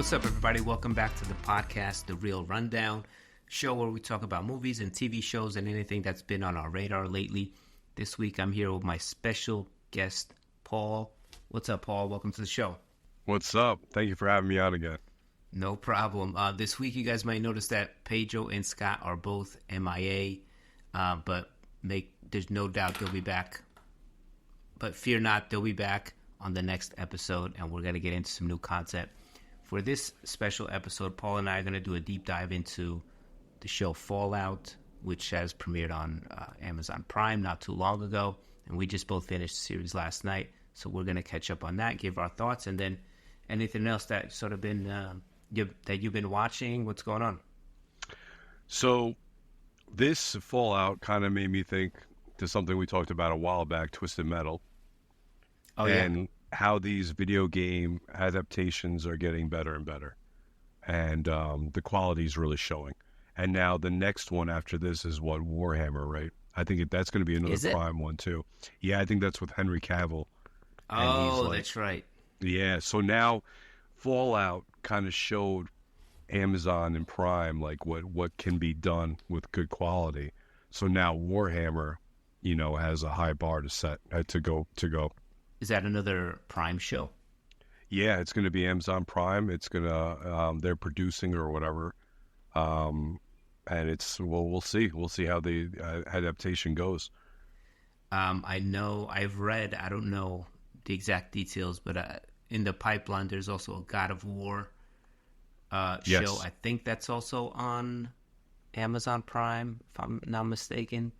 What's up, everybody? Welcome back to the podcast, The Real Rundown, show where we talk about movies and TV shows and anything that's been on our radar lately. This week, I'm here with my special guest, Paul. What's up, Paul? Welcome to the show. What's up? Thank you for having me on again. No problem. This week, you guys might notice that Pedro and Scott are both MIA, but there's no doubt they'll be back. But fear not, they'll be back on the next episode, and we're going to get into some new content. For this special episode, Paul and I are going to do a deep dive into the show Fallout, which has premiered on Amazon Prime not too long ago. And we just both finished the series last night. So we're going to catch up on that, give our thoughts, and then anything else that sort of been that you've been watching. What's going on? So this Fallout kind of made me think to something we talked about a while back, Twisted Metal. Oh, and yeah. How these video game adaptations are getting better and better. And the quality is really showing. And now the next one after this is what, Warhammer, right? I think that's going to be another Prime one, too. Yeah, I think that's with Henry Cavill. Oh, that's right. Yeah, so now Fallout kind of showed Amazon and Prime like what can be done with good quality. So now Warhammer, has a high bar to set to go. Is that another Prime show? Yeah, it's going to be Amazon Prime. It's going to they're producing or whatever, and we'll see. We'll see how the adaptation goes. I know I've read. I don't know the exact details, but in the pipeline, there's also a God of War Yes. show. I think that's also on Amazon Prime, if I'm not mistaken.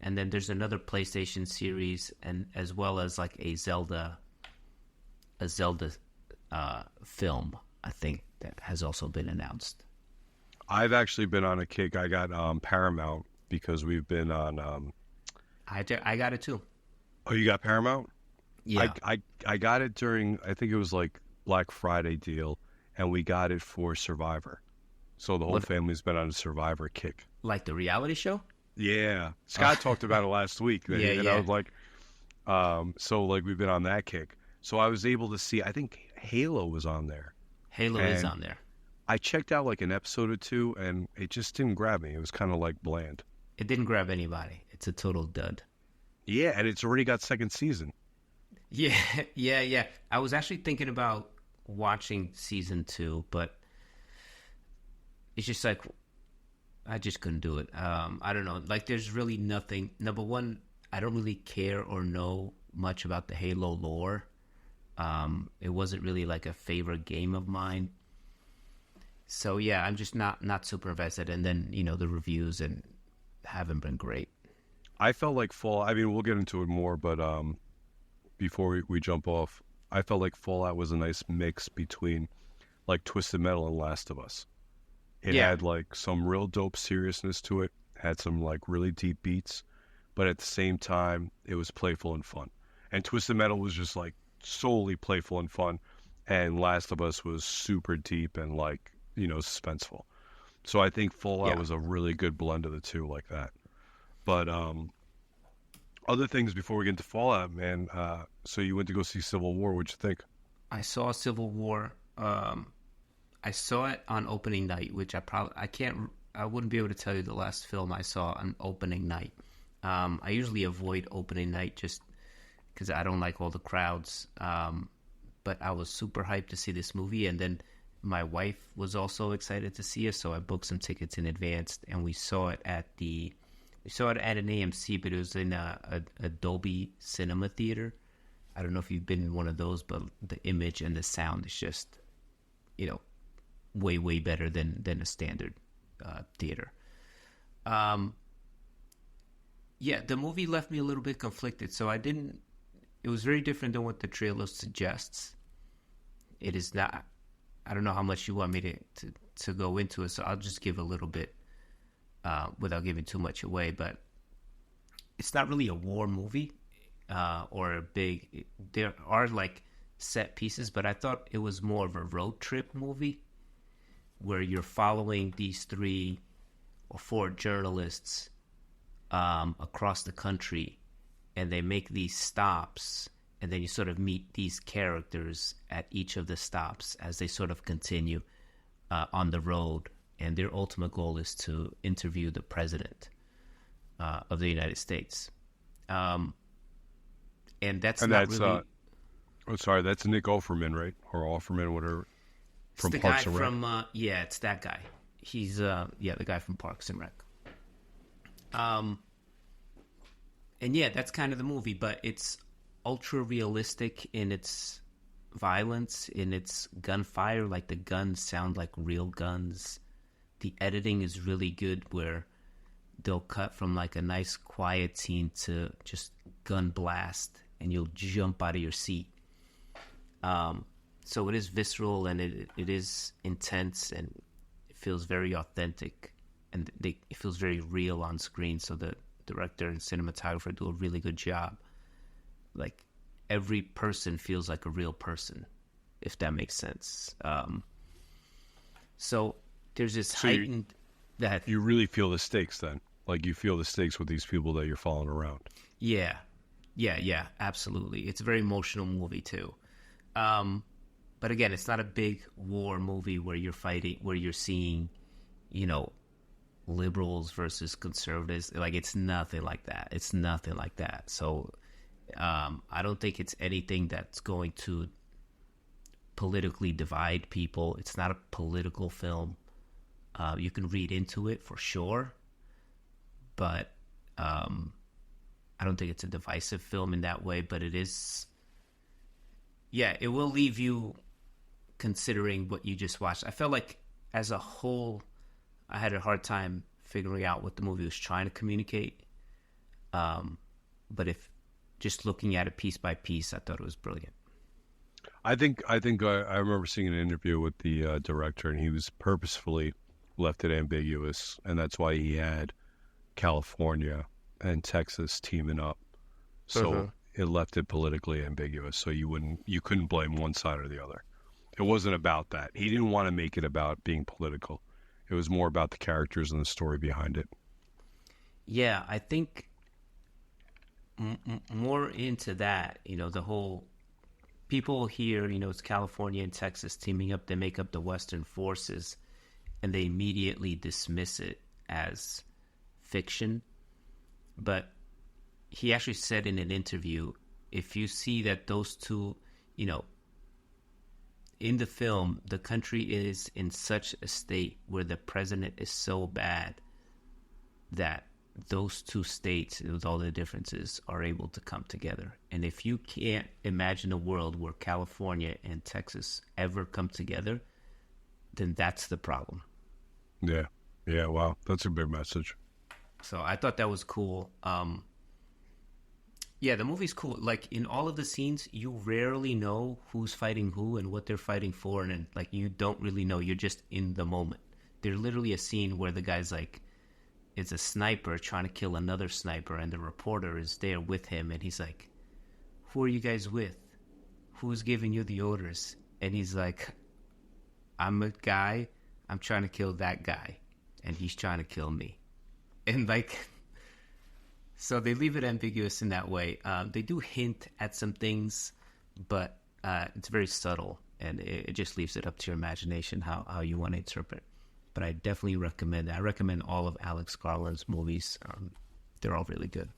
And then there's another PlayStation series, and as well as like a Zelda film, I think, that has also been announced. I've actually been on a kick. I got Paramount because we've been on. I got it too. Oh, you got Paramount? Yeah. I got it during, I think it was like Black Friday deal, and we got it for Survivor. So the whole family's been on a Survivor kick. Like the reality show? Yeah. Scott talked about it last week. Yeah. I was like, so like we've been on that kick. So I was able to see, I think Halo was on there. Halo is on there. I checked out like an episode or two, and it just didn't grab me. It was kind of like bland. It didn't grab anybody. It's a total dud. Yeah, and it's already got second season. Yeah. I was actually thinking about watching season 2, but it's just like I just couldn't do it. I don't know. Like, there's really nothing. Number one, I don't really care or know much about the Halo lore. It wasn't really like a favorite game of mine. So yeah, I'm just not super invested. And then the reviews and haven't been great. I felt like Fallout. I mean, we'll get into it more, but before we jump off, I felt like Fallout was a nice mix between like Twisted Metal and Last of Us. It had like some real dope seriousness to it, had some like really deep beats, but at the same time, it was playful and fun. And Twisted Metal was just like solely playful and fun, and Last of Us was super deep and like, suspenseful. So I think Fallout was a really good blend of the two like that. But other things before we get into Fallout, man, so you went to go see Civil War. What'd you think? I saw Civil War. I saw it on opening night, which I wouldn't be able to tell you the last film I saw on opening night. I usually avoid opening night just because I don't like all the crowds. But I was super hyped to see this movie, and then my wife was also excited to see it, so I booked some tickets in advance, and we saw it at an AMC, but it was in a Dolby Cinema theater. I don't know if you've been in one of those, but the image and the sound is just, way better than a standard theater. The movie left me a little bit conflicted, so it was very different than what the trailer suggests. It is not. I don't know how much you want me to go into it, so I'll just give a little bit without giving too much away. But it's not really a war movie or a big. There are like set pieces, but I thought it was more of a road trip movie where you're following these 3 or 4 journalists across the country, and they make these stops and then you sort of meet these characters at each of the stops as they sort of continue on the road, and their ultimate goal is to interview the president of the United States. And that's really... that's Nick Offerman, right? Or Offerman, whatever. From Parks and Rec. It's that guy. He's the guy from Parks and Rec. And yeah, that's kind of the movie, but it's ultra realistic in its violence, in its gunfire. Like, the guns sound like real guns. The editing is really good, where they'll cut from like a nice quiet scene to just gun blast, and you'll jump out of your seat. So it is visceral, and it is intense, and it feels very authentic, and it feels very real on screen. So the director and cinematographer do a really good job. Like, every person feels like a real person, if that makes sense. So there's this heightened... You really feel the stakes then? Like, you feel the stakes with these people that you're following around? Yeah, absolutely. It's a very emotional movie, too. But again, it's not a big war movie where you're fighting, where you're seeing, liberals versus conservatives. Like, it's nothing like that. So I don't think it's anything that's going to politically divide people. It's not a political film. You can read into it for sure, but I don't think it's a divisive film in that way. But it is, it will leave you considering what you just watched. I felt like, as a whole, I had a hard time figuring out what the movie was trying to communicate. But if just looking at it piece by piece, I thought it was brilliant. I think I remember seeing an interview with the director, and he was purposefully left it ambiguous, and that's why he had California and Texas teaming up. So it left it politically ambiguous, so you couldn't blame one side or the other. It wasn't about that. He didn't want to make it about being political. It was more about the characters and the story behind it. Yeah, I think more into that, the whole... People here, it's California and Texas teaming up. They make up the Western forces, and they immediately dismiss it as fiction. But he actually said in an interview, if you see that those two, in the film, the country is in such a state where the president is so bad that those two states, with all the differences, are able to come together. And if you can't imagine a world where California and Texas ever come together, then that's the problem. Yeah. Wow, that's a big message. So I thought that was cool. The movie's cool. Like, in all of the scenes, you rarely know who's fighting who and what they're fighting for, and like, you don't really know. You're just in the moment. There's literally a scene where the guy's like, it's a sniper trying to kill another sniper, and the reporter is there with him, and he's like, who are you guys with? Who's giving you the orders? And he's like, I'm a guy, I'm trying to kill that guy, and he's trying to kill me. And like, so they leave it ambiguous in that way. They do hint at some things, but it's very subtle, and it just leaves it up to your imagination how you want to interpret. But I definitely recommend it. I recommend all of Alex Garland's movies. They're all really good.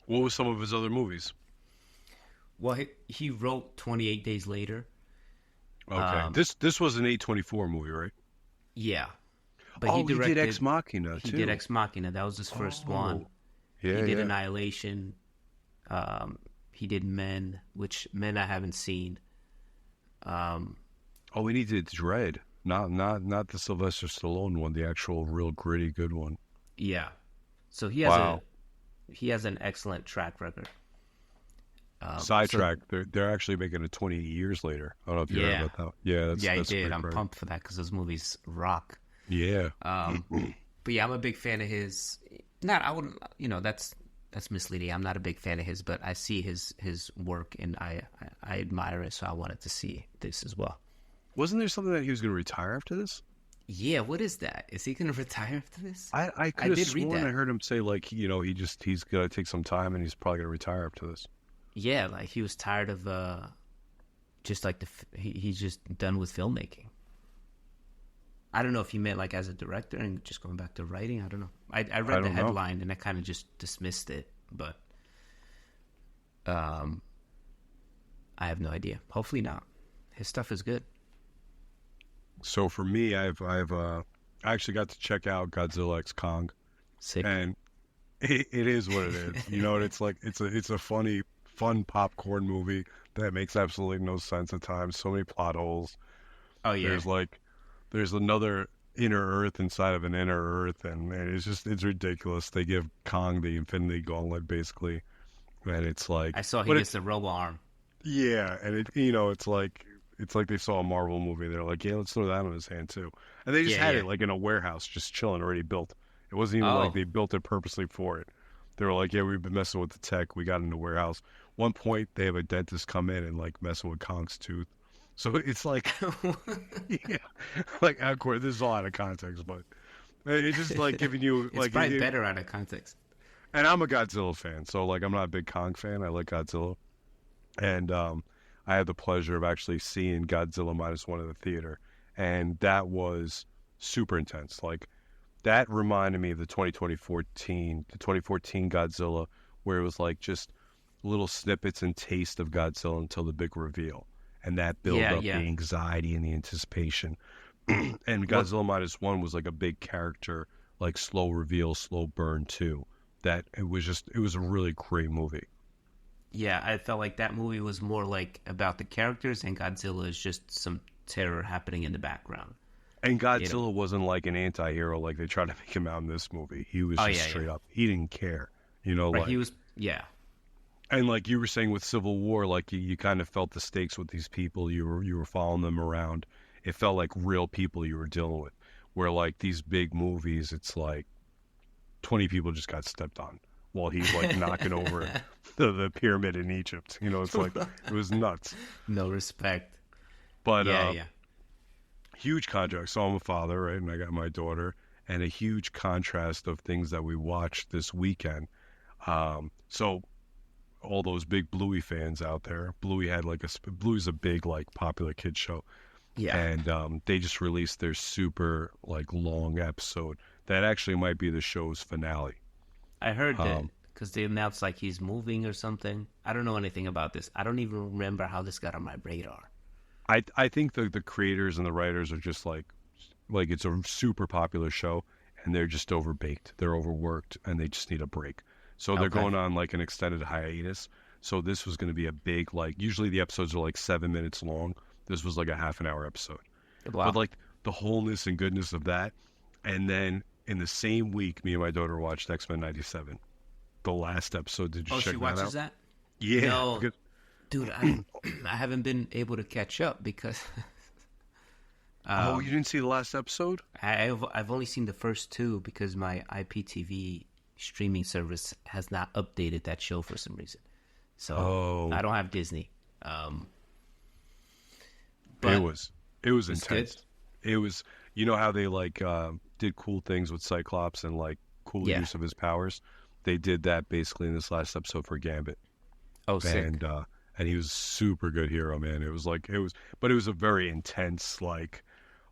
What were some of his other movies? Well, he wrote 28 Days Later. Okay. This was an A24 movie, right? Yeah. But he did Ex Machina, too. He did Ex Machina. That was his first one. Yeah, he did Annihilation. He did Men, which Men I haven't seen. We needed Dread. Not the Sylvester Stallone one, the actual real gritty good one. Yeah. So he has an excellent track record. Sidetrack. They're actually making it 20 years later. I don't know if you heard about that. Yeah, that's I did. I'm pumped for that because those movies rock. Yeah. But yeah, I'm a big fan of his. That's misleading. I'm not a big fan of his, but I see his work and I admire it. So I wanted to see this as well. Wasn't there something that he was going to retire after this? Yeah, what is that? Is he going to retire after this? I could have sworn I heard him say, like, he's going to take some time and he's probably going to retire after this. Yeah, like he was tired of just like he's just done with filmmaking. I don't know if he meant like as a director and just going back to writing. I don't know. I read the don't know. headline and I kind of just dismissed it, but I have no idea. Hopefully not. His stuff is good. So for me, I actually got to check out Godzilla X Kong, Sick. and it is what it is. You know, it's like it's a funny, fun popcorn movie that makes absolutely no sense at times. So many plot holes. Oh yeah. There's another inner Earth inside of an inner Earth, and it's ridiculous. They give Kong the Infinity Gauntlet basically, and it's like I saw he gets the robo arm. yeah, and it's like they saw a Marvel movie. They're like, yeah, let's throw that on his hand too, and they just Yeah, had yeah. it like in a warehouse, just chilling, already built. It wasn't even like Oh. they built it purposely for it. They were like, yeah, we've been messing with the tech. We got in the warehouse. One point, they have a dentist come in and like messing with Kong's tooth. So it's like, yeah, like of course this is all out of context, but it's just like giving you It's like, probably better out of context. and I'm a Godzilla fan, so like I'm not a big Kong fan. I like Godzilla, and I had the pleasure of actually seeing Godzilla -1 in the theater, and that was super intense. Like that reminded me of the 2014 Godzilla, where it was like just little snippets and taste of Godzilla until the big reveal, and that built Yeah, up yeah. the anxiety and the anticipation. And Godzilla -1 was like a big character, like slow reveal, slow burn too. That it was a really great movie. Yeah, I felt like that movie was more like about the characters, and Godzilla is just some terror happening in the background. And You know? Godzilla wasn't like an anti-hero like they tried to make him out in this movie. He was Oh just yeah, straight yeah. up. He didn't care, you know, Right, like he was. Yeah, and like you were saying with Civil War, like you kind of felt the stakes with these people. You were following them around. It felt like real people you were dealing with. Where like these big movies, it's like 20 people just got stepped on while he's like knocking over the pyramid in Egypt. You know, it's like it was nuts. no respect. But Yeah, yeah. huge contrast. So I'm a father, right? And I got my daughter, and a huge contrast of things that we watched this weekend. So all those big Bluey fans out there, Bluey had like Bluey's a big like popular kids show, Yeah. and they just released their super like long episode that actually might be the show's finale. I heard that Um, because they announced like he's moving or something. I don't know anything about this. I don't even remember how this got on my radar. I think the creators and the writers are just like it's a super popular show, and they're just overbaked. They're overworked, and they just need a break. So they're Okay. going on like an extended hiatus. So this was going to be a big like. Usually the episodes are like 7 minutes long. This was like a half an hour episode. Wow. But like the wholeness and goodness of that, and then in the same week, me and my daughter watched X-Men '97. The last episode. Did you Oh, check she that watches out? that? Yeah. No. because- Dude, I haven't been able to catch up because oh, you didn't see the last episode? I've only seen the first two because my IPTV streaming service has not updated that show for some reason. So Oh. I don't have Disney. It But was it's intense. It was you know how they like did cool things with Cyclops and like cool Yeah. use of his powers. They did that basically in this last episode for Gambit, oh, sick. and he was a super good hero, man. It was but it was a very intense like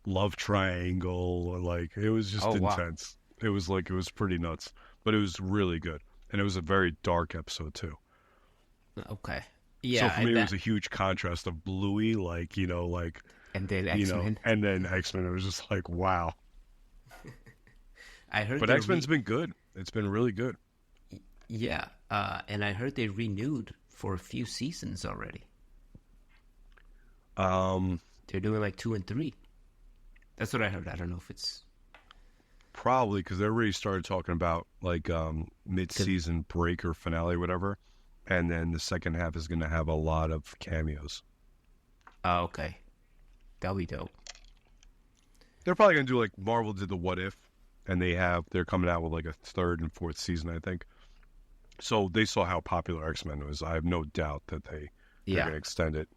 love triangle. Like it was just Oh, wow. intense. It was pretty nuts, but it was really good, and it was a very dark episode too. Okay. Yeah. So for me, it was a huge contrast of Bluey, like and then you know, X-Men. and then X-Men. It was just like wow. I heard But they X-Men's been good. It's been really good. yeah, and I heard they renewed for a few seasons already. Um, They're doing like 2 and 3. That's what I heard. I don't know if it's Probably because they already started talking about like mid-season break or finale, whatever, and then the second half is going to have a lot of cameos. oh, okay. That'll be dope. They're probably going to do like Marvel did the What If, and they're coming out with like a third and fourth season, I think. So they saw how popular X-Men was. I have no doubt that they're Yeah. going to extend it.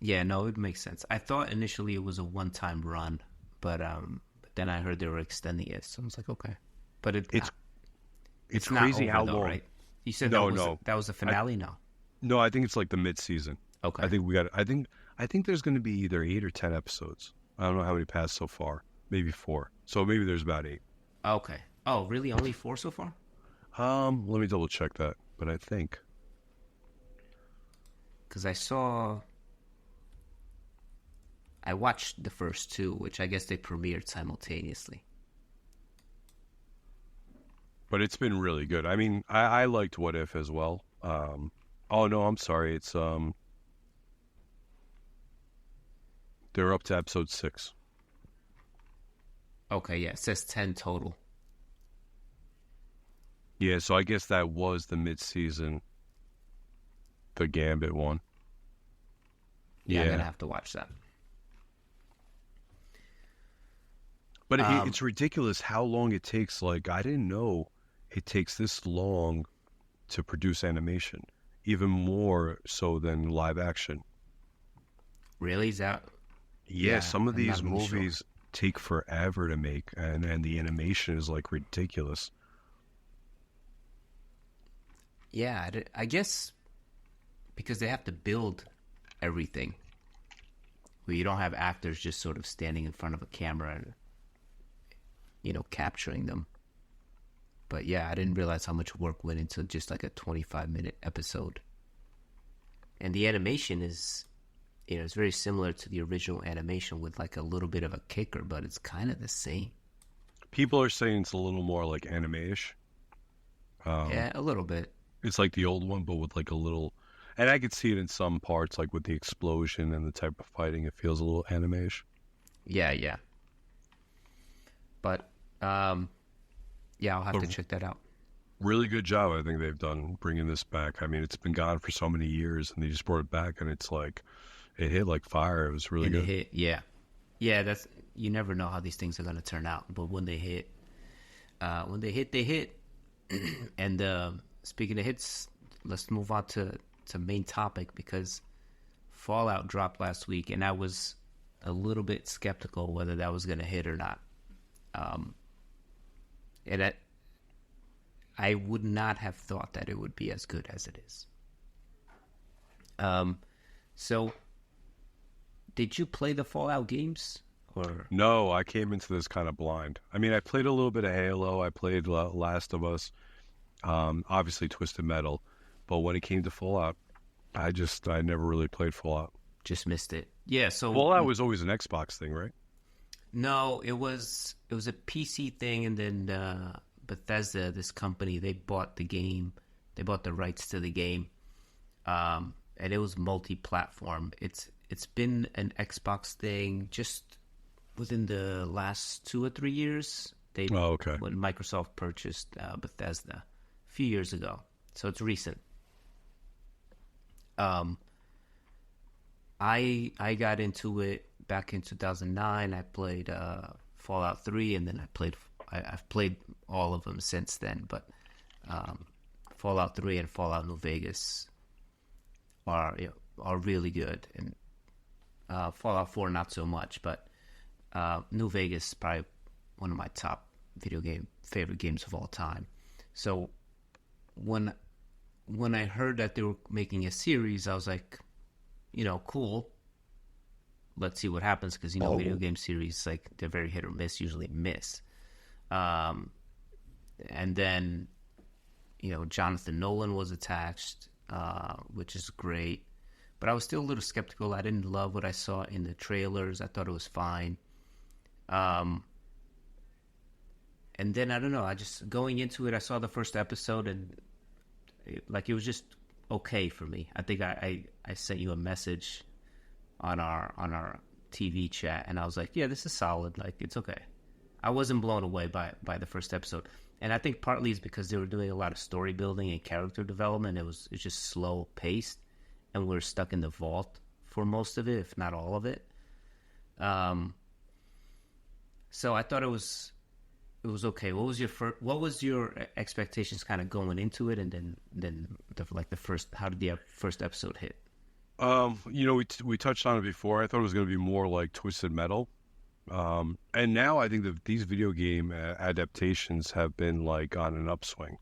Yeah, no, it makes sense. I thought initially it was a one-time run, but then I heard they were extending it, so I was like, okay. But It's it's not crazy over how though, long. right? You said No, no. that was the finale? No. No, I think it's like the mid-season. Okay. I think there's going to be either 8 or 10 episodes. I don't know how many passed so far. Maybe 4. So maybe there's about 8. Okay. Oh, really? Only 4 so far? Let me double check that. But I think. Because I watched the first 2, which I guess they premiered simultaneously. But it's been really good. I mean, I liked What If as well. Oh no, I'm sorry. It's they're up to episode 6. Okay, yeah, it says 10 total. Yeah, so I guess that was the mid-season, the Gambit one. Yeah, I'm gonna have to watch that. But it's ridiculous how long it takes. Like, I didn't know it takes this long to produce animation, even more so than live action. Really? Is that? Yeah, some of I'm these not really movies take forever to make, and the animation is like ridiculous. Yeah, I guess because they have to build everything. Where you don't have actors just sort of standing in front of a camera and, capturing them. But yeah, I didn't realize how much work went into just like a 25-minute episode. And the animation is, it's very similar to the original animation with like a little bit of a kicker, but it's kind of the same. People are saying it's a little more like anime-ish. Yeah, a little bit. It's like the old one, but with like a little... And I could see it in some parts, like with the explosion and the type of fighting. It feels a little anime-ish. Yeah. But, yeah, I'll have to check that out. Really good job, I think they've done bringing this back. I mean, it's been gone for so many years, and they just brought it back, and it's like... It hit like fire. It was really good. It hit, yeah. Yeah, that's... You never know how these things are going to turn out. But when they hit... they hit. And speaking of hits, let's move on to main topic, because Fallout dropped last week, and I was a little bit skeptical whether that was going to hit or not. And I would not have thought that it would be as good as it is. So, did you play the Fallout games? Or no, I came into this kind of blind. I mean, I played a little bit of Halo. I played Last of Us. Obviously Twisted Metal. But when it came to Fallout, I never really played Fallout. Just missed it. Yeah, so... Fallout was always an Xbox thing, right? No, it was a PC thing, and then Bethesda, this company, they bought the game. They bought the rights to the game. And it was multi-platform. It's been an Xbox thing just within the last 2 or 3 years. Okay. When Microsoft purchased Bethesda a few years ago. So it's recent. I got into it back in 2009. I played Fallout 3, and then I've played all of them since then. But Fallout 3 and Fallout New Vegas are really good, and Fallout 4 not so much. But New Vegas is probably one of my top favorite games of all time. So when I heard that they were making a series, I was like, cool. Let's see what happens, because video game series, like, they're very hit or miss, usually miss. And then Jonathan Nolan was attached, which is great. But I was still a little skeptical. I didn't love what I saw in the trailers. I thought it was fine. And then, I don't know, I just, going into it, I saw the first episode, and it was just okay for me. I think I sent you a message on our TV chat, and I was like, yeah, this is solid. Like, it's okay. I wasn't blown away by the first episode. And I think partly is because they were doing a lot of story building and character development. It's just slow paced, and we're stuck in the vault for most of it, if not all of it. So I thought it was okay. What was your expectations kind of going into it, and then how did the first episode hit? We touched on it before. I thought it was going to be more like Twisted Metal. And now I think that these video game adaptations have been like on an upswing.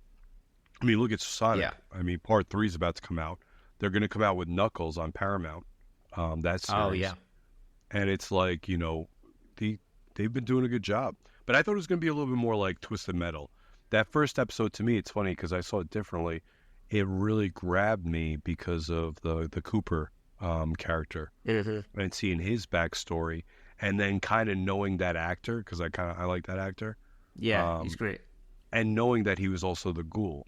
I mean, look at Sonic. Yeah. I mean, Part 3 is about to come out. They're going to come out with Knuckles on Paramount. That Oh series. yeah. And it's like, they've been doing a good job. But I thought it was going to be a little bit more like Twisted Metal. That first episode, to me, it's funny because I saw it differently. It really grabbed me because of the Cooper character and seeing his backstory, and then kind of knowing that actor because I like that actor, Yeah, he's great. and knowing that he was also the Ghoul,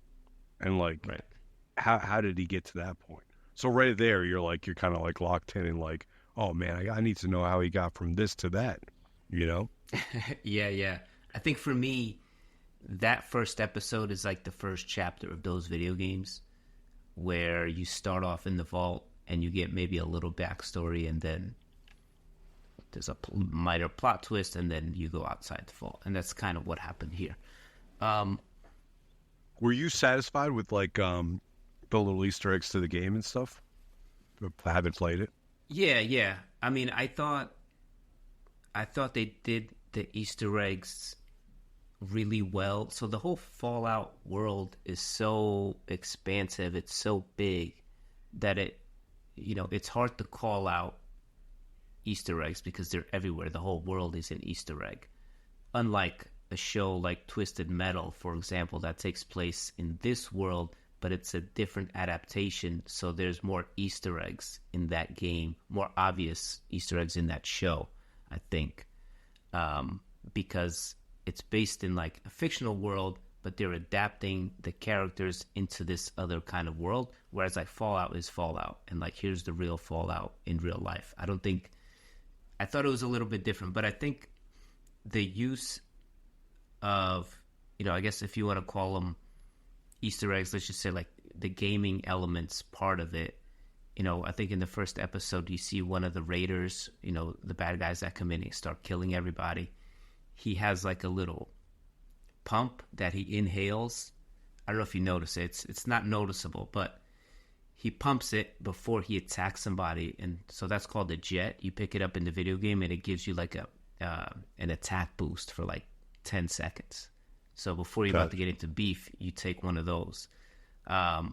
and like Right. how did he get to that point? So right there, you're kind of like locked in and like, oh man, I need to know how he got from this to that, you know? Yeah, yeah. I think for me, that first episode is like the first chapter of those video games where you start off in the vault and you get maybe a little backstory and then there's a minor plot twist and then you go outside the vault. And that's kind of what happened here. Were you satisfied with like the little Easter eggs to the game and stuff? I haven't played it. Yeah, yeah. I mean, I thought they did the Easter eggs really well. So the whole Fallout world is so expansive, it's so big that it's hard to call out Easter eggs because they're everywhere. The whole world is an Easter egg. Unlike a show like Twisted Metal, for example, that takes place in this world, but it's a different adaptation, so there's more Easter eggs in that game, more obvious Easter eggs in that show, I think, because it's based in like a fictional world, but they're adapting the characters into this other kind of world, whereas like Fallout is Fallout, and like here's the real Fallout in real life. I thought it was a little bit different, but I think the use of, I guess if you want to call them Easter eggs, let's just say like the gaming elements part of it. I think in the first episode, you see one of the raiders, the bad guys that come in and start killing everybody. He has like a little pump that he inhales. I don't know if you notice it. It's not noticeable, but he pumps it before he attacks somebody. And so that's called a jet. You pick it up in the video game and it gives you like an attack boost for like 10 seconds. So before you're about to get into beef, you take one of those. The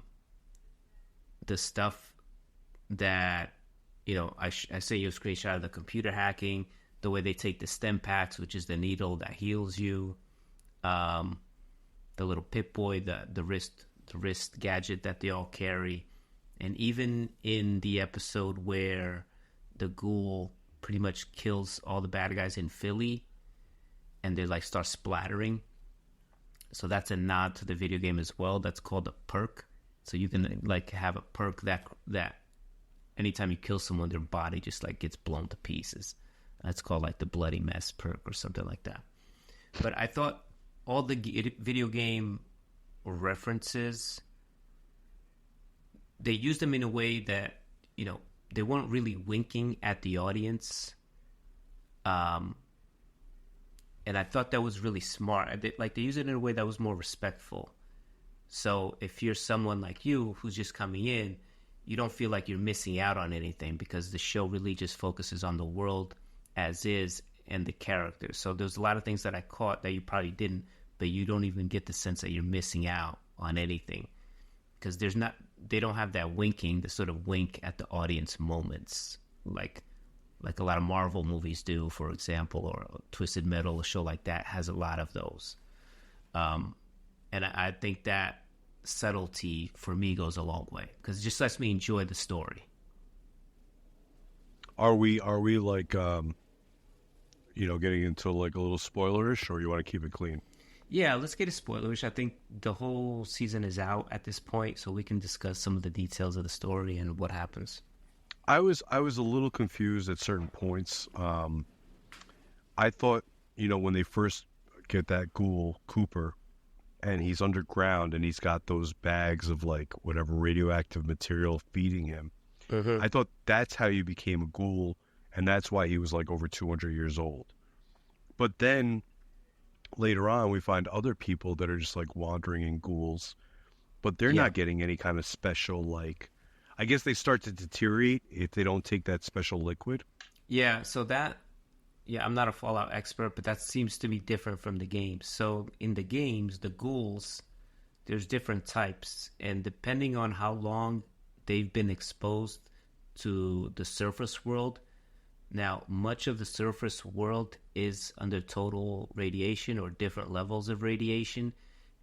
stuff that, I say you screenshot of the computer hacking, the way they take the stem packs, which is the needle that heals you, the little Pip-Boy, the wrist gadget that they all carry, and even in the episode where the Ghoul pretty much kills all the bad guys in Philly, and they like start splattering. So that's a nod to the video game as well. That's called a perk. So you can like have a perk that anytime you kill someone, their body just like gets blown to pieces. That's called like the bloody mess perk or something like that. But I thought all the video game references, they used them in a way that, they weren't really winking at the audience. And I thought that was really smart. They use it in a way that was more respectful. So if you're someone like you who's just coming in, you don't feel like you're missing out on anything because the show really just focuses on the world as is and the characters. So there's a lot of things that I caught that you probably didn't, but you don't even get the sense that you're missing out on anything because they don't have that winking, the sort of wink at the audience moments like a lot of Marvel movies do, for example, or Twisted Metal, a show like that has a lot of those. And I think that subtlety for me goes a long way because it just lets me enjoy the story. Are we like, getting into like a little spoilerish, or you want to keep it clean? Yeah, let's get a spoilerish. I think the whole season is out at this point, so we can discuss some of the details of the story and what happens. I was a little confused at certain points. I thought, when they first get that Ghoul Cooper, and he's underground, and he's got those bags of like whatever radioactive material feeding him. I thought that's how you became a Ghoul, and that's why he was like over 200 years old. But then later on, we find other people that are just like wandering in ghouls, but they're not getting any kind of special like. I guess they start to deteriorate if they don't take that special liquid. Yeah, so I'm not a Fallout expert, but that seems to be different from the games. So in the games, the ghouls, there's different types, and depending on how long they've been exposed to the surface world. Now, much of the surface world is under total radiation or different levels of radiation,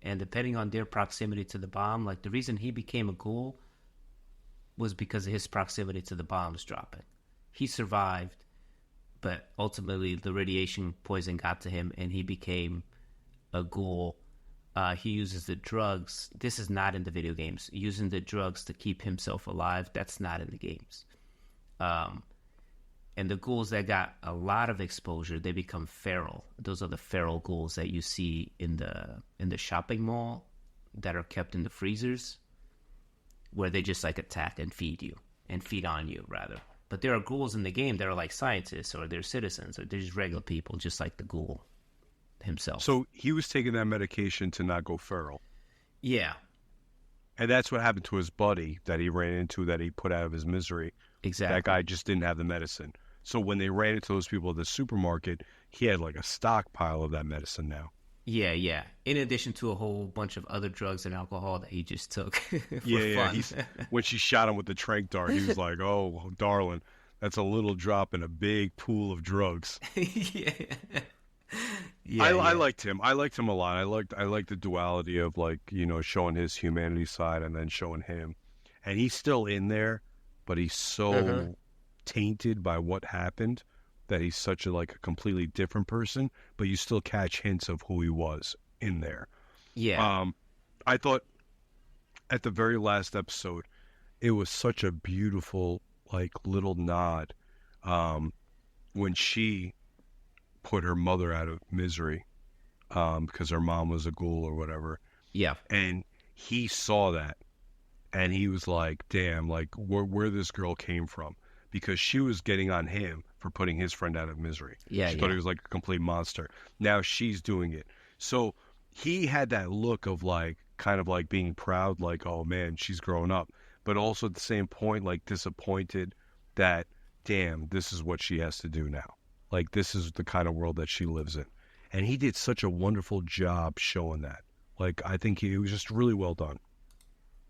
and depending on their proximity to the bomb, like the reason he became a ghoul was because of his proximity to the bombs dropping. He survived, but ultimately the radiation poison got to him and he became a ghoul. He uses the drugs. This is not in the video games. Using the drugs to keep himself alive, that's not in the games. And the ghouls that got a lot of exposure, they become feral. Those are the feral ghouls that you see in the shopping mall that are kept in the freezers, where they just like attack and feed on you rather. But there are ghouls in the game that are like scientists, or they're citizens, or they're just regular people, just like the ghoul himself. So he was taking that medication to not go feral. Yeah. And that's what happened to his buddy that he ran into, that he put out of his misery. Exactly. That guy just didn't have the medicine. So when they ran into those people at the supermarket, he had like a stockpile of that medicine now. Yeah, yeah. In addition to a whole bunch of other drugs and alcohol that he just took for yeah, fun. When she shot him with the tranq dart, he was like, "Oh, darling, that's a little drop in a big pool of drugs." yeah. I liked him. I liked him a lot. I liked the duality of, like, you know, showing his humanity side and then showing him. And he's still in there, but he's so tainted by what happened that he's such a completely different person, but you still catch hints of who he was in there. Yeah. I thought at the very last episode, it was such a beautiful, little nod when she put her mother out of misery because her mom was a ghoul or whatever. Yeah. And he saw that, and he was like, damn, where this girl came from. Because she was getting on him for putting his friend out of misery. Yeah, she thought he was like a complete monster. Now she's doing it. So he had that look of kind of being proud, oh man, she's grown up. But also at the same point, disappointed that, damn, this is what she has to do now. This is the kind of world that she lives in. And he did such a wonderful job showing that. I think it was just really well done.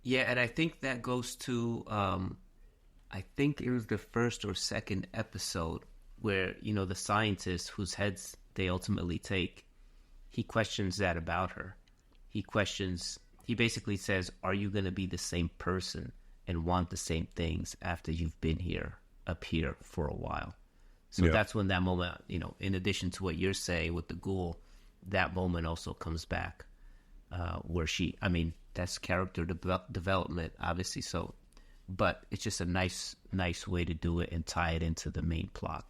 Yeah, and I think that goes to... I think it was the first or second episode where, the scientist whose heads they ultimately take, he questions that about her. He basically says, are you going to be the same person and want the same things after you've been up here for a while? So that's when that moment, in addition to what you're saying with the ghoul, that moment also comes back where that's character development, obviously, so... But it's just a nice way to do it and tie it into the main plot.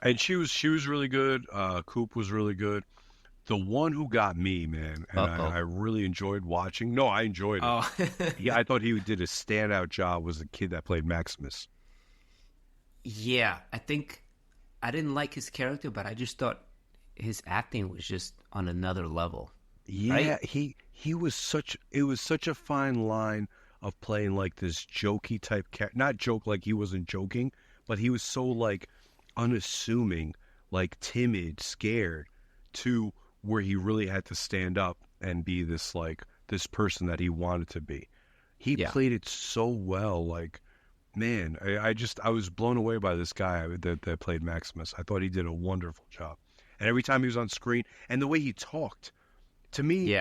And she was really good. Coop was really good. The one who got me, man, and I really enjoyed watching. No, I enjoyed it. Oh. Yeah, I thought he did a standout job. Was the kid that played Maximus? Yeah, I think I didn't like his character, but I just thought his acting was just on another level. Yeah, right? he was such. It was such a fine line of playing this jokey type character. Not joke he wasn't joking, but he was so unassuming, timid, scared, to where he really had to stand up and be this this person that he wanted to be. He played it so well. Man, I was blown away by this guy that played Maximus. I thought he did a wonderful job. And every time he was on screen, and the way he talked, to me,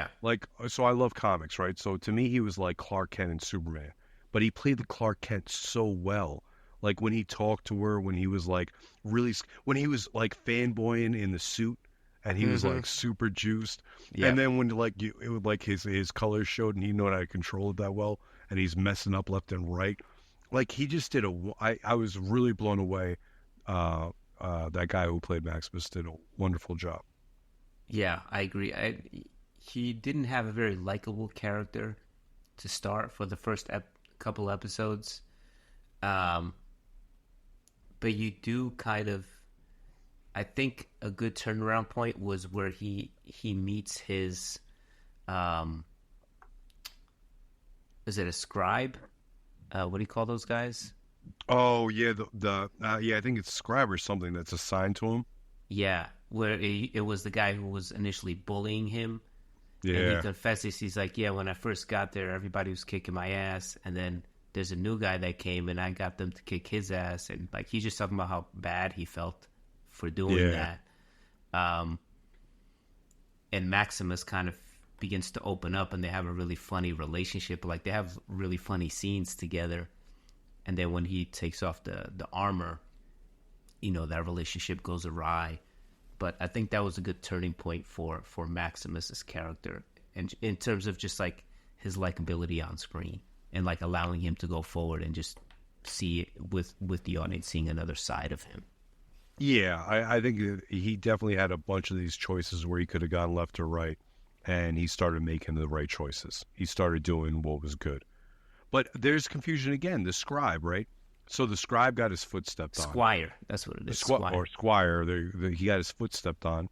so I love comics, right? So to me, he was like Clark Kent and Superman, but he played the Clark Kent so well. When he talked to her, when he was really, when he was fanboying in the suit, and he was super juiced, and then when it would his colors showed, and he knew how to control it that well, and he's messing up left and right, he just did I was really blown away. That guy who played Maximus did a wonderful job. Yeah, I agree. He didn't have a very likable character to start for the first couple episodes. But you do kind of... I think a good turnaround point was where he meets his... is it a scribe? What do you call those guys? Oh, yeah, I think it's scribe or something that's assigned to him. Yeah, where it was the guy who was initially bullying him. And he Yeah. confesses, he's like, yeah, when I first got there, everybody was kicking my ass. And then there's a new guy that came and I got them to kick his ass. And like, he's just talking about how bad he felt for doing Yeah. that. And Maximus kind of begins to open up and they have a really funny relationship. Like, they have really funny scenes together. And then when he takes off the armor, you know, that relationship goes awry. But I think that was a good turning point for Maximus's character, and in terms of just like his likability on screen, and like allowing him to go forward and just see it with the audience seeing another side of him. Yeah, I think that he definitely had a bunch of these choices where he could have gone left or right, and he started making the right choices. He started doing what was good. But there's confusion again. The scribe, right? So the scribe got his foot stepped on. Squire, that's what it is. Squire. He got his foot stepped on.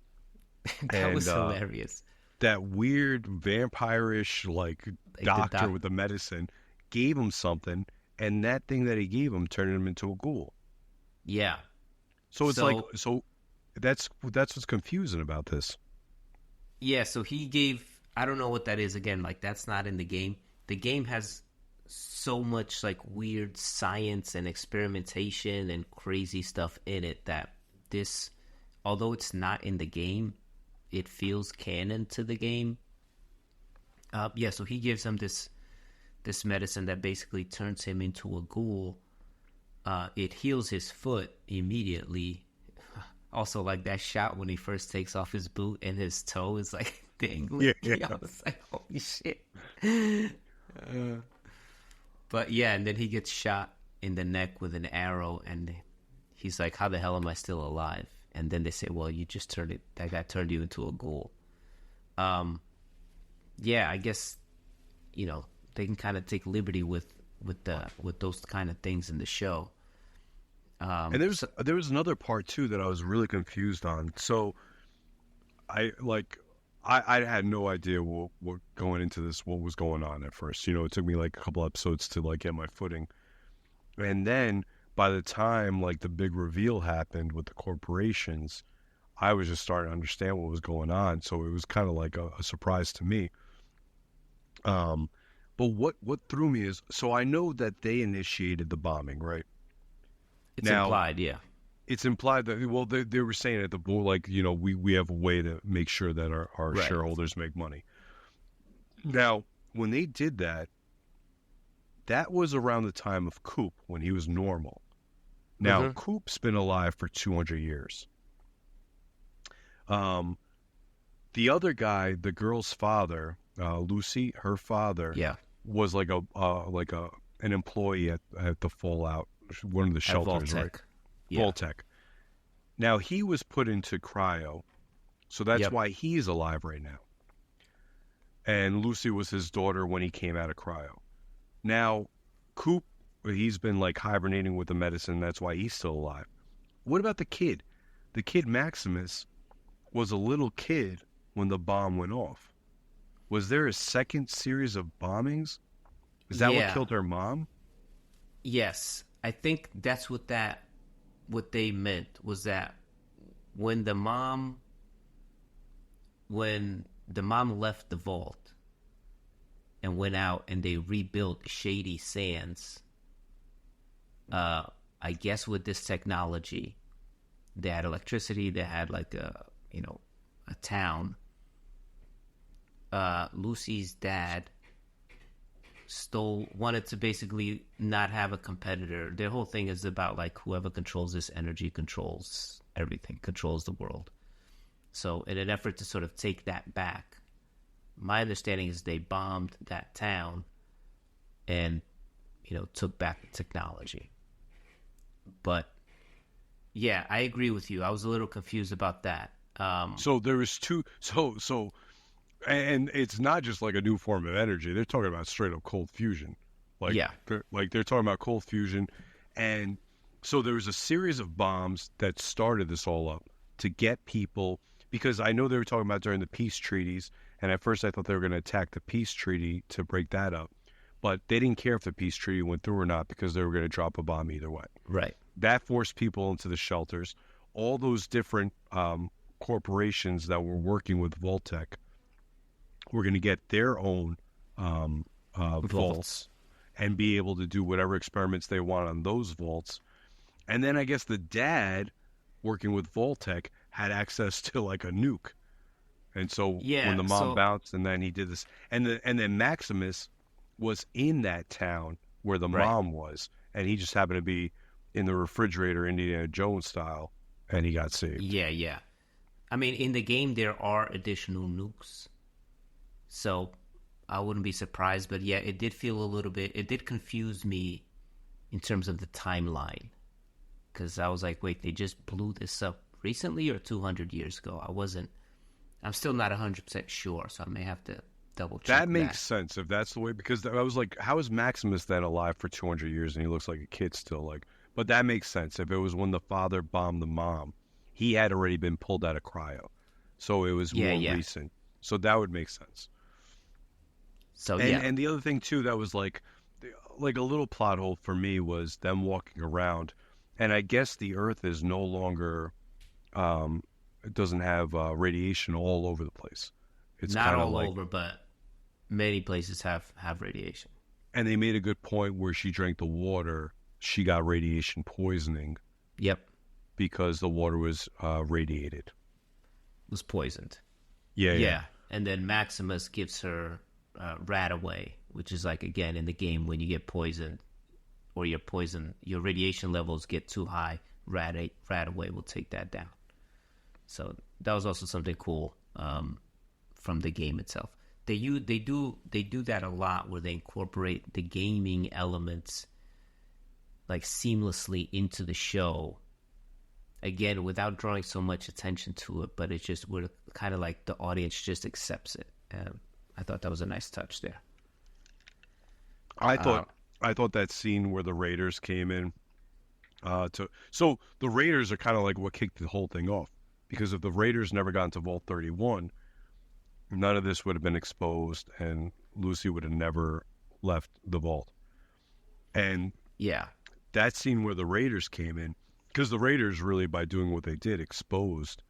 That was hilarious. That weird vampire-ish like doctor with the medicine gave him something, and that thing that he gave him turned him into a ghoul. Yeah. So it's that's what's confusing about this. Yeah, so he gave, I don't know what that is again, like that's not in the game. The game has so much like weird science and experimentation and crazy stuff in it that this, although it's not in the game, it feels canon to the game. Yeah, so he gives him this medicine that basically turns him into a ghoul. It heals his foot immediately. Also, like that shot when he first takes off his boot and his toe is like dangling. Yeah. I was like, holy shit. But yeah, and then he gets shot in the neck with an arrow, and he's like, how the hell am I still alive? And then they say, well, you just that guy turned you into a ghoul. Yeah, I guess, you know, they can kind of take liberty with those kind of things in the show. And there was another part too that I was really confused on. So I had no idea what going into this, what was going on at first. You know, it took me like a couple episodes to like get my footing. And then by the time like the big reveal happened with the corporations, I was just starting to understand what was going on. So it was kind of like a surprise to me. But what threw me is, so I know that they initiated the bombing, right? It's implied, yeah. It's implied that, well, they were saying at the board, like, you know, we have a way to make sure that our right. shareholders make money. Now, when they did that, that was around the time of Coop, when he was normal. Now, Coop's been alive for 200 years. The other guy, the girl's father, Lucy, her father, was like an employee at the Fallout, one of the shelters, right? Yeah. Vault-Tec. Now, he was put into cryo, so that's why he's alive right now. And Lucy was his daughter when he came out of cryo. Now, Coop, he's been like hibernating with the medicine, that's why he's still alive. What about the kid? The kid Maximus was a little kid when the bomb went off. Was there a second series of bombings? Is that what killed her mom? Yes. I think that's what they meant, was that when the mom left the vault and went out and they rebuilt Shady Sands, I guess with this technology, they had electricity, they had like a town. Lucy's dad wanted to basically not have a competitor. Their whole thing is about like whoever controls this energy controls everything, controls the world. So in an effort to sort of take that back, my understanding is they bombed that town and, you know, took back the technology. But yeah, I agree with you. I was a little confused about that. So there was two. And it's not just like a new form of energy. They're talking about straight up cold fusion. They're talking about cold fusion. And so there was a series of bombs that started this all up to get people, because I know they were talking about during the peace treaties. And at first I thought they were going to attack the peace treaty to break that up. But they didn't care if the peace treaty went through or not, because they were going to drop a bomb either way. Right. That forced people into the shelters. All those different corporations that were working with Vault-Tec were going to get their own vaults and be able to do whatever experiments they want on those vaults. And then I guess the dad, working with Vault-Tec, had access to like a nuke. And so when the mom bounced, and then he did this, and then Maximus was in that town where the mom was, and he just happened to be in the refrigerator, Indiana Jones style, and he got saved. Yeah. I mean, in the game there are additional nukes, so I wouldn't be surprised. But yeah, it did feel a little bit. It did confuse me in terms of the timeline, because I was like, wait, they just blew this up recently or 200 years ago? I'm still not 100% sure, so I may have to double check. That makes sense if that's the way, because I was like, how is Maximus then alive for 200 years and he looks like a kid still? Like, but that makes sense. If it was when the father bombed the mom, he had already been pulled out of cryo, so it was more recent. So that would make sense. So and the other thing too that was like a little plot hole for me was them walking around, and I guess the Earth is no longer, it doesn't have radiation all over the place. It's not all over, but many places have radiation. And they made a good point where she drank the water. She got radiation poisoning. Yep. Because the water was radiated. Was poisoned. Yeah. And then Maximus gives her Radaway, which is like, again, in the game, when you get poisoned or your radiation levels get too high, Radaway will take that down. So that was also something cool from the game itself. They do that a lot, where they incorporate the gaming elements like seamlessly into the show. Again, without drawing so much attention to it, but it's just, we're kind of like the audience just accepts it. I thought that was a nice touch there. I thought that scene where the Raiders came in so the Raiders are kind of like what kicked the whole thing off, because if the Raiders never got into Vault 31, none of this would have been exposed, and Lucy would have never left the vault. And that scene where the Raiders came in, because the Raiders really, by doing what they did, exposed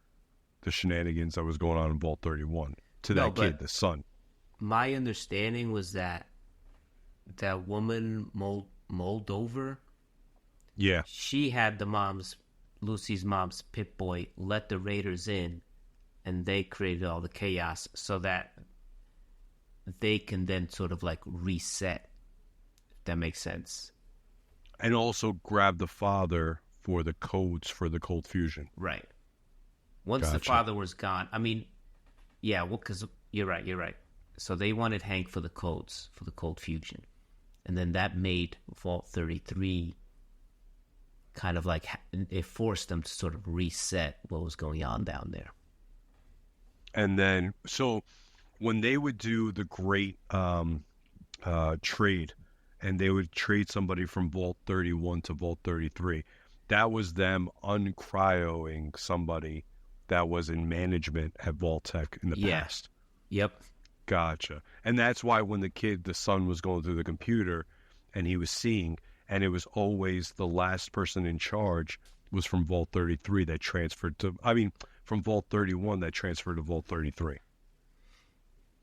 the shenanigans that was going on in Vault 31 to that kid, the son. My understanding was that woman, Moldover, she had Lucy's mom's Pip-Boy let the Raiders in, and they created all the chaos so that they can then sort of like reset, if that makes sense. And also grab the father for the codes for the cold fusion. Right. Once the father was gone, I mean, because you're right. So they wanted Hank for the codes, for the cold fusion. And then that made Vault 33 kind of like, it forced them to sort of reset what was going on down there. And then, so when they would do the great trade, and they would trade somebody from Vault 31 to Vault 33, that was them uncryoing somebody that was in management at Vault-Tec in the past. Yep. Gotcha. And that's why when the son was going through the computer and he was seeing, and it was always the last person in charge was from Vault 33 that transferred from Vault 31 that transferred to Vault 33.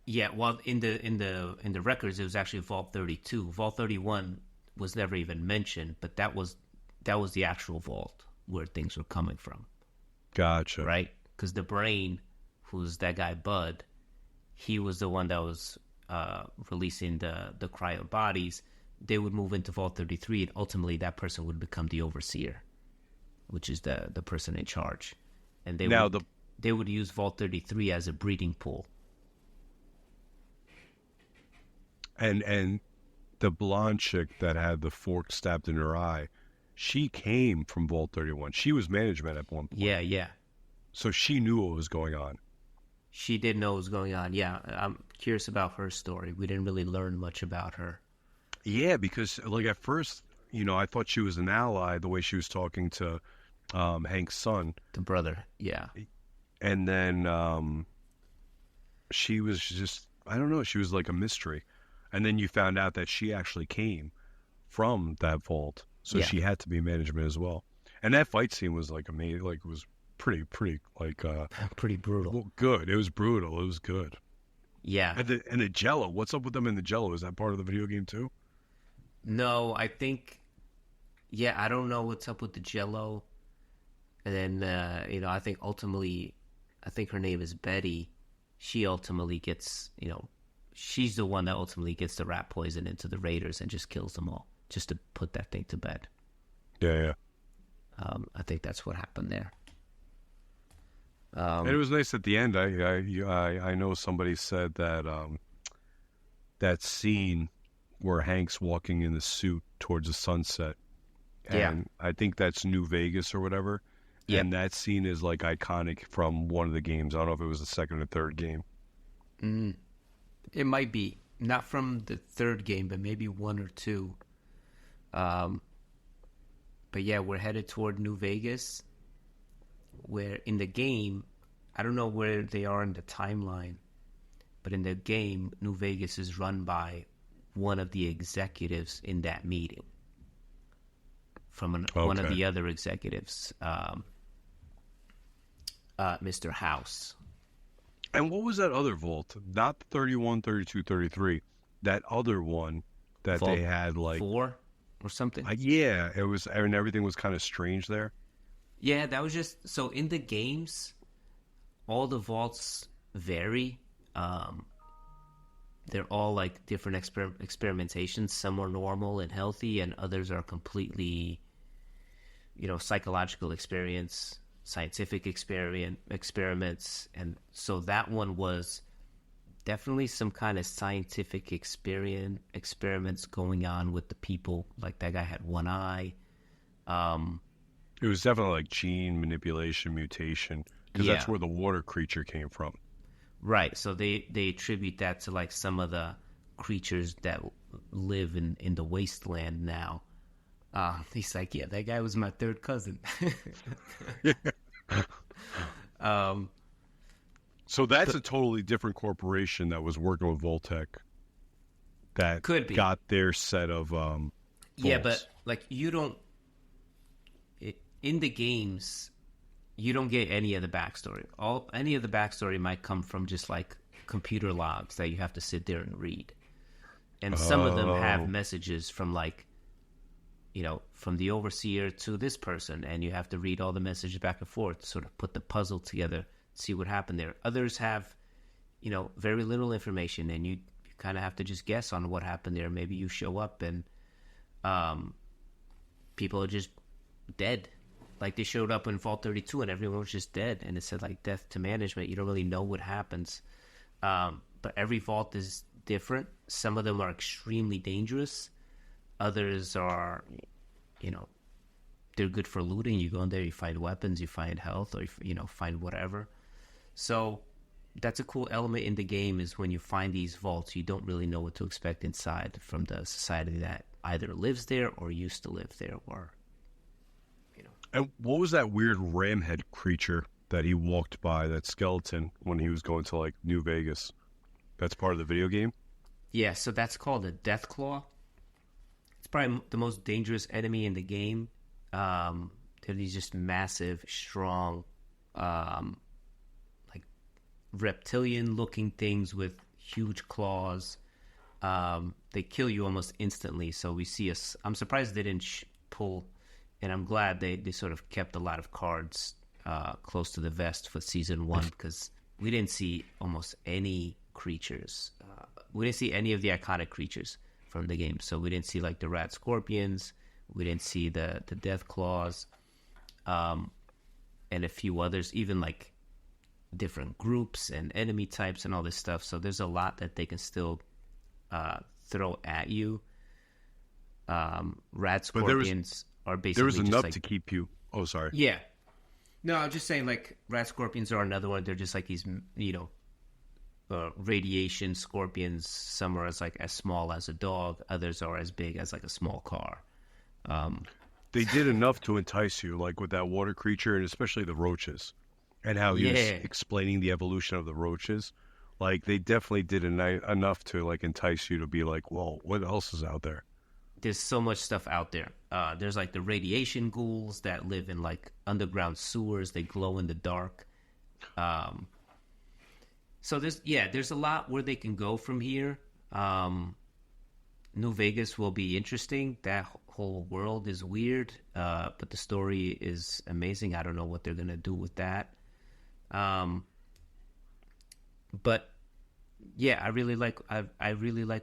Yeah, well, in the records, it was actually Vault 32. Vault 31 was never even mentioned, but that was the actual vault where things were coming from. Gotcha. Right? Because the brain, who's that guy Bud, he was the one that was releasing the cryo bodies. They would move into Vault 33, and ultimately that person would become the overseer, which is the person in charge. And they would use Vault 33 as a breeding pool. And the blonde chick that had the fork stabbed in her eye, she came from Vault 31. She was management at one point. Yeah. So she knew what was going on. She did know what was going on, yeah. I'm curious about her story. We didn't really learn much about her. Yeah, because like at first, I thought she was an ally the way she was talking to Hank's son. The brother, yeah. And then she was just, I don't know, she was like a mystery. And then you found out that she actually came from that vault. So she had to be management as well. And that fight scene was like amazing. Like it was pretty like... pretty brutal. Well, good. It was brutal. It was good. Yeah. And the Jello. What's up with them in the Jello? Is that part of the video game too? No, I think. Yeah, I don't know what's up with the Jello. And then I think ultimately, I think her name is Betty. She ultimately gets, she's the one that ultimately gets the rat poison into the Raiders and just kills them all, just to put that thing to bed. Yeah. I think that's what happened there. And it was nice at the end. I know somebody said that that scene where Hank's walking in the suit towards the sunset, and I think that's New Vegas or whatever. Yep. And that scene is like iconic from one of the games. I don't know if it was the second or third game. It might be not from the third game, but maybe one or two. But yeah, we're headed toward New Vegas, where in the game, I don't know where they are in the timeline, but in the game, New Vegas is run by one of the executives in that meeting. From one of the other executives, Mr. House. And what was that other vault? Not the 31, 32, 33. That other one that vault they had like 4 or something. Yeah, it was, and everything was kind of strange there. Yeah, that was just so in the games, all the vaults vary. They're all like different experimentations. Some are normal and healthy, and others are completely, psychological experience, scientific experiments. And so that one was definitely some kind of scientific experiments going on with the people. Like that guy had one eye. It was definitely like gene manipulation, mutation, because that's where the water creature came from. Right, so they attribute that to like some of the creatures that live in the wasteland now. He's like, yeah, that guy was my third cousin. So that's a totally different corporation that was working with Voltec. That could be. Got their set of yeah, but like you don't in the games. You don't get any of the backstory. Any of the backstory might come from just like computer logs that you have to sit there and read. And some of them have messages from like, from the overseer to this person, and you have to read all the messages back and forth, sort of put the puzzle together, see what happened there. Others have, very little information, and you kind of have to just guess on what happened there. Maybe you show up and people are just dead. Like they showed up in Vault 32 and everyone was just dead, and it said like death to management. You don't really know what happens, but every vault is different. Some of them are extremely dangerous. Others are, they're good for looting. You go in there, you find weapons, you find health, or find whatever. So that's a cool element in the game is when you find these vaults, you don't really know what to expect inside from the society that either lives there or used to live there, or. And what was that weird ram head creature that he walked by, that skeleton, when he was going to like New Vegas? That's part of the video game? Yeah, so that's called a Deathclaw. It's probably the most dangerous enemy in the game. They're these just massive, strong, like reptilian-looking things with huge claws. They kill you almost instantly. So we see I'm surprised they didn't pull. And I'm glad they sort of kept a lot of cards close to the vest for Season 1, because we didn't see almost any creatures. We didn't see any of the iconic creatures from the game. So we didn't see like the rat scorpions. We didn't see the death claws. And a few others, even like different groups and enemy types and all this stuff. So there's a lot that they can still throw at you. Rat scorpions... are basically there was enough like, to keep you. Oh, sorry. Yeah. No, I'm just saying, like, rat scorpions are another one. They're just like these, radiation scorpions. Some are as small as a dog. Others are as big as like a small car. They did enough to entice you, like with that water creature, and especially the roaches, and how he was explaining the evolution of the roaches. Like they definitely did enough to like entice you to be like, well, what else is out there? There's so much stuff out there. There's like the radiation ghouls that live in like underground sewers. They glow in the dark. So there's a lot where they can go from here. New Vegas will be interesting. That whole world is weird, but the story is amazing. I don't know what they're gonna do with that. But yeah, I really like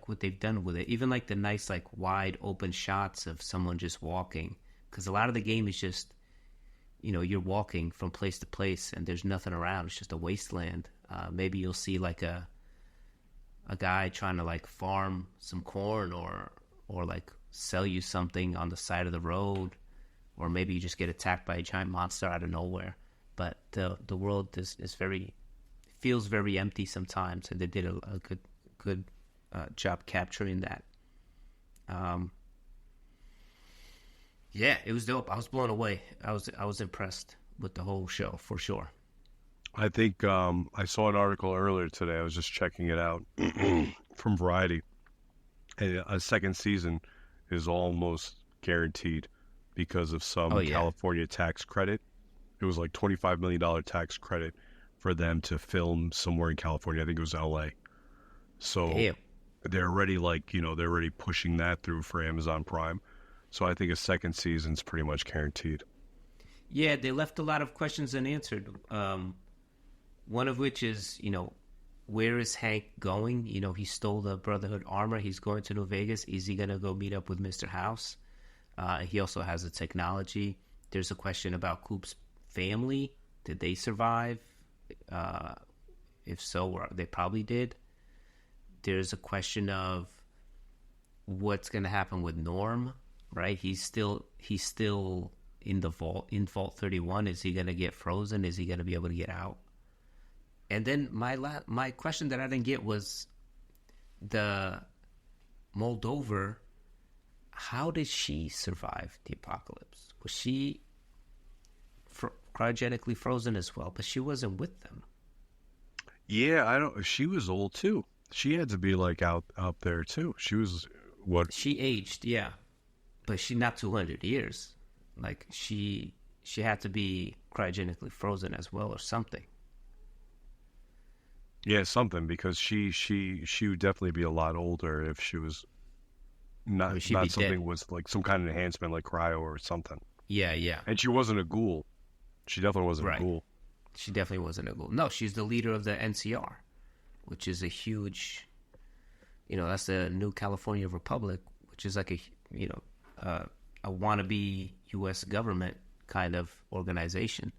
what they've done with it. Even like the nice like wide open shots of someone just walking, because a lot of the game is just you're walking from place to place and there's nothing around. It's just a wasteland. Maybe you'll see like a guy trying to like farm some corn or like sell you something on the side of the road, or maybe you just get attacked by a giant monster out of nowhere. But the world is very feels very empty sometimes, and they did a good job capturing that. Yeah, it was dope. I was blown away. I was impressed with the whole show for sure. I think I saw an article earlier today. I was just checking it out from Variety. A second season is almost guaranteed because of some California tax credit. It was like $25 million tax credit for them to film somewhere in California. I think it was LA. So Damn. they're already they're already pushing that through for Amazon Prime. So I think a second season's pretty much guaranteed. Yeah, they left a lot of questions unanswered. One of which is, where is Hank going? He stole the Brotherhood armor. He's going to New Vegas. Is he going to go meet up with Mr. House? He also has the technology. There's a question about Coop's family. Did they survive? If so, they probably did. There's a question of what's going to happen with Norm, right? He's still in the vault, in Vault 31. Is he going to get frozen? Is he going to be able to get out? And then my question that I didn't get was the Moldover. How did she survive the apocalypse? Was she cryogenically frozen as well? But she wasn't with them. Yeah, I don't. She was old too. She had to be like out there too. She was what? She aged, yeah, but she not 200 years. Like she had to be cryogenically frozen as well, or something. Yeah, something, because she would definitely be a lot older if she was not something dead. Was like some kind of enhancement like cryo or something. Yeah, yeah. And she wasn't a ghoul. She definitely wasn't a ghoul. She definitely wasn't a ghoul. No, she's the leader of the NCR, which is a huge, that's the New California Republic, which is like a wannabe U.S. government kind of organization.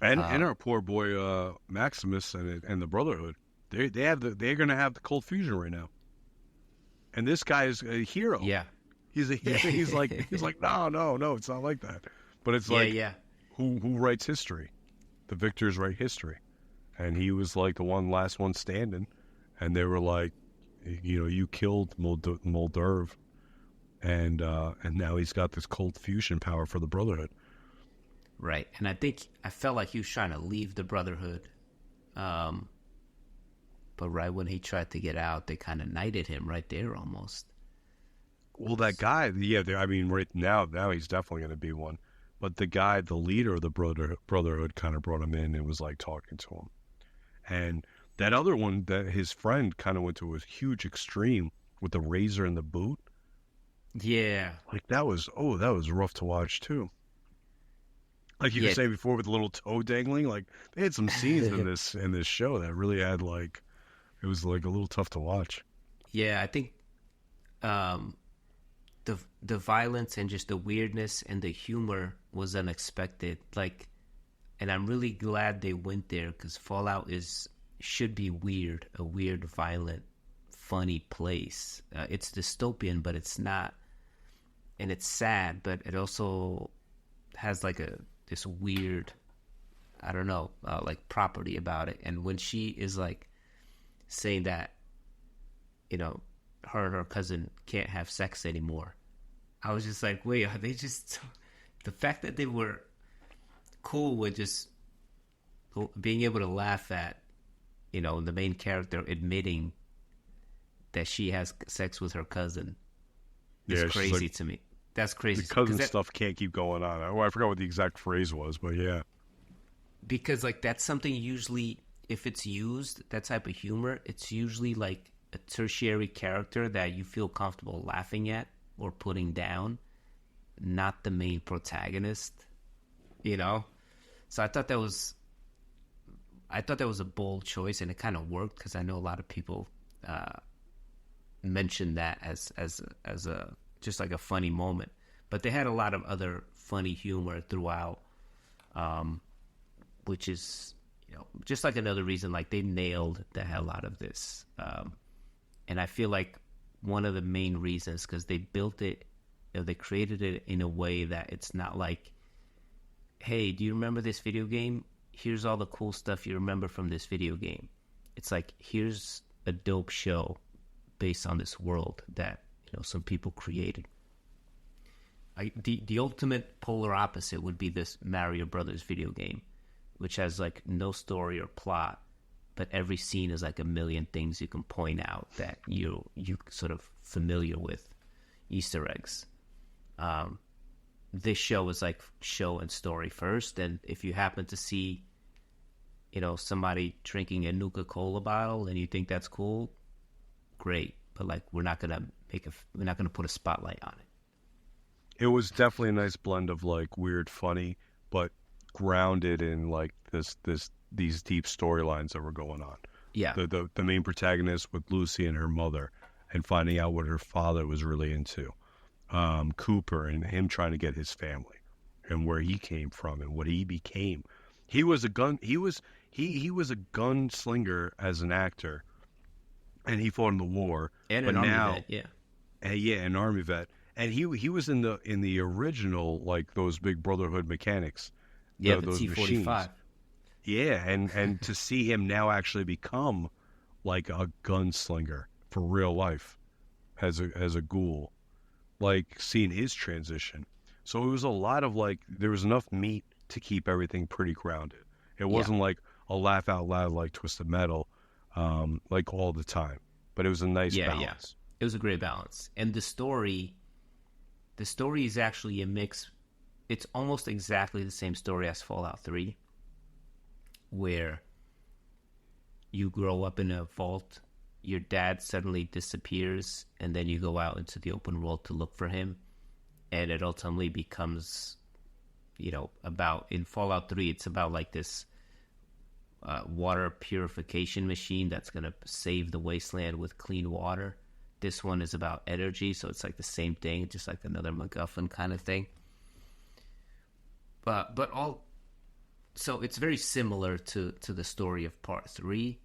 And our poor boy Maximus and the Brotherhood, they're going to have the cold fusion right now. And this guy is a hero. Yeah, he's a hero. He's like no, it's not like that. But it's who writes history? The victors write history, and he was like the last one standing. And they were like, you killed Molderv, and now he's got this cold fusion power for the Brotherhood. Right, and I felt like he was trying to leave the Brotherhood, but right when he tried to get out, they kind of knighted him right there almost. Well, that guy, I mean, right now he's definitely going to be one. But the guy, the leader of the Brotherhood, kind of brought him in and was like talking to him. And that other one, that his friend kind of went to a huge extreme with the razor in the boot. Yeah, like that was rough to watch too. Like you were saying before, with the little toe dangling, like they had some scenes in this show that really had it was like a little tough to watch. Yeah, I think the violence and just the weirdness and the humor was unexpected. Like, and I'm really glad they went there, because Fallout should be weird, a weird, violent, funny place. It's dystopian, but it's not, and it's sad, but it also has like this weird, I don't know, like property about it. And when she is like saying that, her and her cousin can't have sex anymore, I was just like, wait, are they just... The fact that they were cool with just being able to laugh at, the main character admitting that she has sex with her cousin is crazy to me. That's crazy. The cousin stuff can't keep going on. I forgot what the exact phrase was, but yeah. Because, like, that's something usually if it's used, that type of humor, it's usually like a tertiary character that you feel comfortable laughing at or putting down, not the main protagonist, you know? So I thought that was a bold choice, and it kind of worked because I know a lot of people mentioned that as a just like a funny moment. But they had a lot of other funny humor throughout, which is, you know, just like another reason, like they nailed the hell out of this. And I feel like one of the main reasons, because they built it, you know, they created it in a way that it's not like, hey, do you remember this video game? Here's all the cool stuff you remember from this video game. It's like, here's a dope show based on this world that, you know, some people created. The ultimate polar opposite would be this Mario Brothers video game, which has like no story or plot, but every scene is like a million things you can point out that you sort of familiar with, Easter eggs. This show is like show and story first, and if you happen to see, you know, somebody drinking a Nuka-Cola bottle and you think that's cool, great. But like, we're not gonna put a spotlight on it. It was definitely a nice blend of like weird, funny, but grounded in like these deep storylines that were going on. Yeah. The main protagonist with Lucy and her mother, and finding out what her father was really into. Cooper and him trying to get his family, and where he came from and what he became. He was a gunslinger as an actor, and he fought in the war. And an army vet, yeah. An army vet. And he was in the original, like those big Brotherhood mechanics. Yeah, those the T-45. machines. Yeah, and to see him now actually become like a gunslinger for real life as a ghoul, like seeing his transition. So it was a lot of like, there was enough meat to keep everything pretty grounded. It wasn't like a laugh out loud like Twisted Metal, like all the time. But it was a nice balance. Yeah. It was a great balance. And the story is actually a mix. It's almost exactly the same story as Fallout 3, where you grow up in a vault, your dad suddenly disappears, and then you go out into the open world to look for him, and it ultimately becomes, you know, in Fallout 3, it's about like this water purification machine that's going to save the wasteland with clean water. This one is about energy, so it's like the same thing, just like another MacGuffin kind of thing. So it's very similar to the story of Part 3,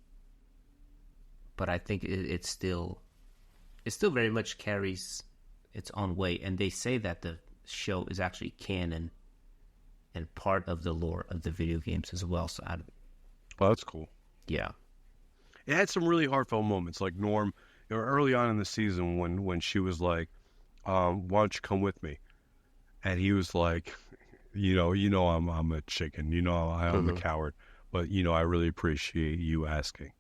but I think it still very much carries its own weight. And they say that the show is actually canon and part of the lore of the video games as well. So Well, that's cool. Yeah. It had some really heartfelt moments, like Norm, you know, early on in the season when she was like, why don't you come with me? And he was like, you know, I'm a chicken, you know, I'm a coward, but you know, I really appreciate you asking,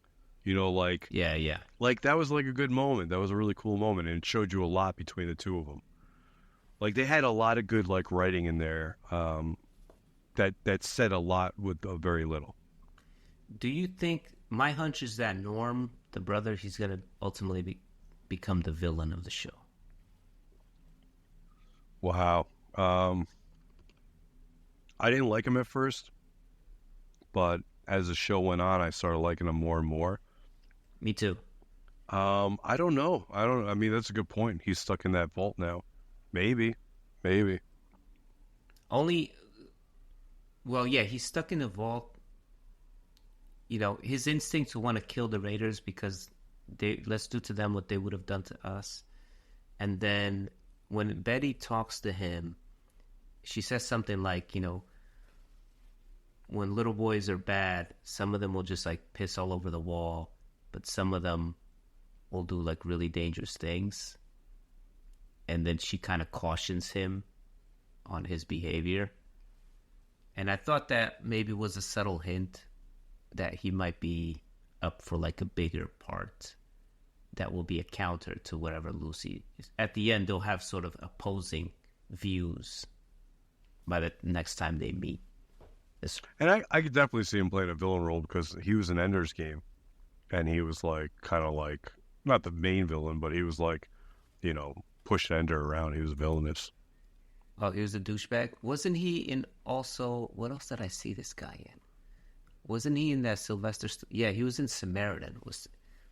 you know, like, yeah, like that was like a good moment. That was a really cool moment, and it showed you a lot between the two of them. Like they had a lot of good like writing in there, that said a lot with very little. Do you think, my hunch is that Norm, the brother, he's going to ultimately become the villain of the show? Wow. I didn't like him at first, but as the show went on, I started liking him more and more. Me too. I don't know. I mean, that's a good point. He's stuck in that vault now. Maybe. Well, yeah, he's stuck in a vault. You know, his instinct to want to kill the Raiders because let's do to them what they would have done to us. And then when Betty talks to him, she says something like, you know, when little boys are bad, some of them will just like piss all over the wall, but some of them will do like really dangerous things. And then she kind of cautions him on his behavior. And I thought that maybe was a subtle hint that he might be up for like a bigger part that will be a counter to whatever Lucy is. At the end, they'll have sort of opposing views by the next time they meet. It's, And I could definitely see him playing a villain role because he was in Ender's Game, and he was like kind of like not the main villain, but he was like, pushed Ender around. He was villainous. oh, he was a douchebag. Wasn't he in also? What else did I see this guy in? Wasn't he in that Sylvester? Yeah, he was in Samaritan. Was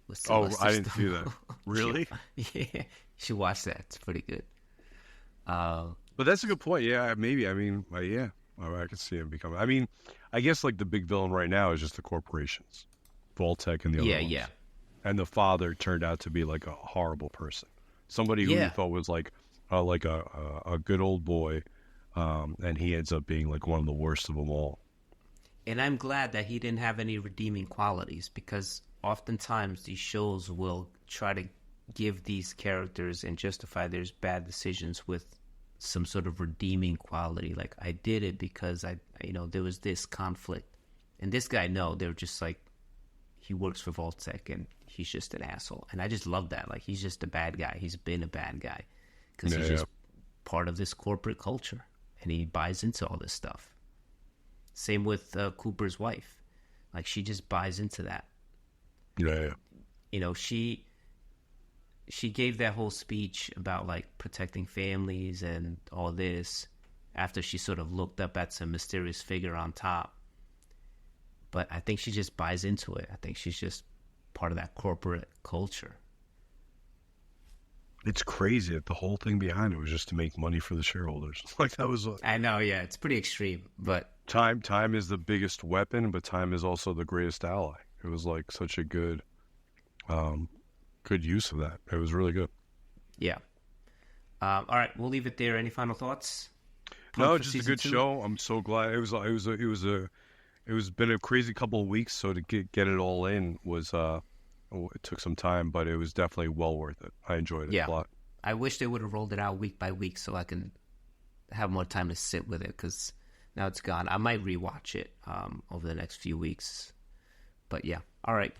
Oh, Sylvester I didn't see that. Stallone. Really? Yeah, you should watch that. It's pretty good. But that's a good point. Yeah, maybe. I mean, yeah, I could see him becoming. I mean, I guess like the big villain right now is just the corporations, Vault-Tec and the other Yeah, ones. yeah, And the father turned out to be like a horrible person, somebody who you yeah. thought was like a good old boy, and he ends up being like one of the worst of them all. And I'm glad that he didn't have any redeeming qualities because oftentimes these shows will try to give these characters and justify their bad decisions with some sort of redeeming quality. Like, I did it because there was this conflict. And this guy, no, they were just like, he works for Vault-Tec and he's just an asshole. And I just love that. Like, he's just a bad guy. He's been a bad guy because he's just part of this corporate culture and he buys into all this stuff. Same with Cooper's wife. Like, she just buys into that. Yeah. She gave that whole speech about like protecting families and all this after she sort of looked up at some mysterious figure on top. But I think she just buys into it. I think she's just part of that corporate culture. It's crazy that the whole thing behind it was just to make money for the shareholders. Like that was I know, yeah, it's pretty extreme, but time. Time is the biggest weapon, but time is also the greatest ally. It was like such a good use of that. It was really good. yeah. All right, we'll leave it there. Any final thoughts? No, just a good show. I'm so glad it was been a crazy couple of weeks. So to get it all in was it took some time, but it was definitely well worth it. I enjoyed it a lot. I wish they would have rolled it out week by week so I can have more time to sit with it because now it's gone. I might rewatch it over the next few weeks. But yeah, all right.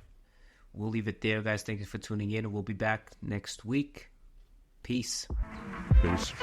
We'll leave it there, guys. Thank you for tuning in, and we'll be back next week. Peace. Peace.